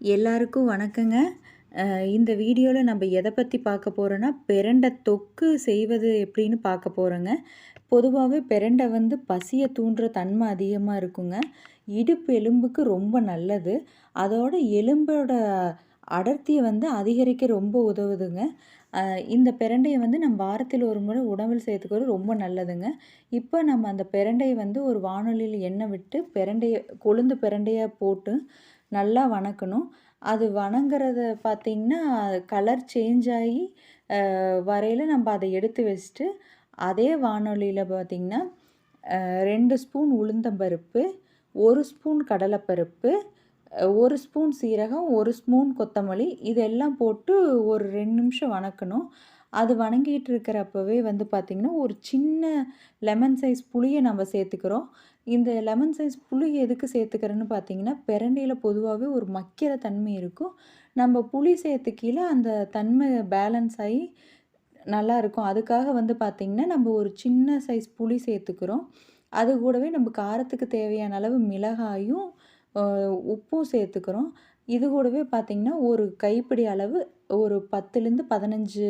எல்லாருக்கும் வணக்கங்க. இந்த வீடியோல நம்ம எத பத்தி பார்க்க போறோம்னா, பிரண்ட தொக்கு செய்வது எப்படின்னு பார்க்க போறோங்க. பொதுவாவே பிரண்ட வந்து பசிய தூண்டுற தன்மை அதிகமா இருக்குங்க. இடுப்பு எலும்புக்கு ரொம்ப நல்லது. அதோட எலும்போட அடர்த்திய வந்து அதிகரிக்க ரொம்ப உதவுதுங்க. இந்த பிரண்டைய வந்து நம்ம வாரத்தில் ஒரு முறை உணவில் சேர்த்துக்கிறது ரொம்ப நல்லதுங்க. இப்ப நம்ம அந்த பிரண்டைய வந்து ஒரு வாணலியில எண்ணெய் விட்டு கொழுந்து பிரண்டைய போட்டு நல்லா வணக்கணும். அது வணங்குறத பார்த்தீங்கன்னா, கலர் சேஞ்ச் ஆகி வரையில நம்ம அத எடுத்து வச்சுட்டு, அதே வானொலியில பார்த்தீங்கன்னா, 2 ஸ்பூன் உளுந்தம்பருப்பு, 1 ஸ்பூன் கடலைப்பருப்பு, 1 ஸ்பூன் சீரகம், 1 ஸ்பூன் கொத்தமல்லி இதெல்லாம் போட்டு ஒரு 2 நிமிஷம் வணக்கணும். அது வணங்கிட்டு இருக்கிறப்பவே வந்து பார்த்திங்கன்னா, ஒரு சின்ன லெமன் சைஸ் புளிய நம்ம சேர்த்துக்கிறோம். இந்த லெமன் சைஸ் புளி எதுக்கு சேர்த்துக்கிறேன்னு பார்த்தீங்கன்னா, பிரண்டையில பொதுவாவே ஒரு மக்கிற தன்மை இருக்கும். நம்ம புளி சேர்த்துக்கையில அந்த தன்மை பேலன்ஸ் ஆயி நல்லாயிருக்கும். அதுக்காக வந்து பார்த்திங்கன்னா, நம்ம ஒரு சின்ன சைஸ் புளி சேர்த்துக்கிறோம். அது கூடவே நம்ம காரத்துக்கு தேவையான அளவு மிளகாயும், அ உப்பும் சேர்த்துக்கிறோம். இது கூடவே பார்த்திங்கன்னா, ஒரு கைப்பிடி அளவு ஒரு 10லேருந்து 15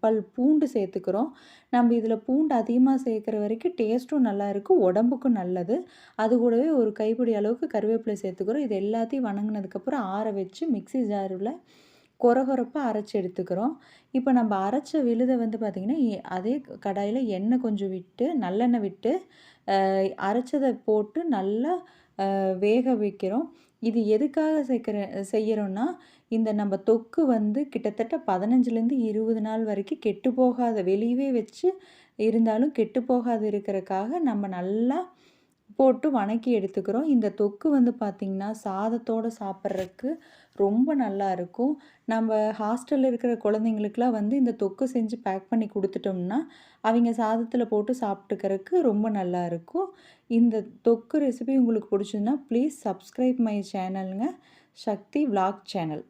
பல் பூண்டு சேர்த்துக்கிறோம். நம்ம இதில பூண்டு அதிகமா சேர்க்குற வரைக்கும் டேஸ்ட்டும் நல்லாயிருக்கும், உடம்புக்கும் நல்லது. அது கூடவே ஒரு கைப்பிடி அளவுக்கு கருவேப்பிலை சேர்த்துக்கிறோம். இது எல்லாத்தையும் வணங்குனதுக்கப்புறம் ஆற வச்சு மிக்ஸி ஜாருல கொரகொரப்பா அரைச்சு எடுத்துக்கிறோம். இப்போ நம்ம அரைச்ச விழுத வந்து பார்த்திங்கன்னா, அதே கடாயில எண்ணெய் கொஞ்சம் விட்டு நல்லெண்ணெய் விட்டு அரைச்சத போட்டு நல்லா வேக வைக்கிறோம். இது எதுக்காக செய்யறோம்னா, இந்த நம்ம தொக்கு வந்து கிட்டத்தட்ட 15லேருந்து 20 நாள் வரைக்கும் கெட்டுப்போகாத வெளியவே வச்சு இருந்தாலும் கெட்டுப்போகாது இருக்கிறக்காக நம்ம நல்லா போட்டு வணக்கி எடுத்துக்கிறோம். இந்த தொக்கு வந்து பார்த்திங்கன்னா, சாதத்தோட சாப்பிட்றக்கு ரொம்ப நல்லாயிருக்கும். நம்ம ஹாஸ்டல்ல இருக்கிற குழந்தைங்களுக்குலாம் வந்து இந்த தொக்கு செஞ்சு பேக் பண்ணி குடுத்துட்டோம்னா, அவைங்க சாதத்தில போட்டு சாப்பிட்டுக்கிறக்கு ரொம்ப நல்லாயிருக்கும். இந்த தொக்கு ரெசிபி உங்களுக்கு பிடிச்சதுன்னா, ப்ளீஸ் சப்ஸ்கிரைப் மை சேனலுங்க. Sakthi vlog channel.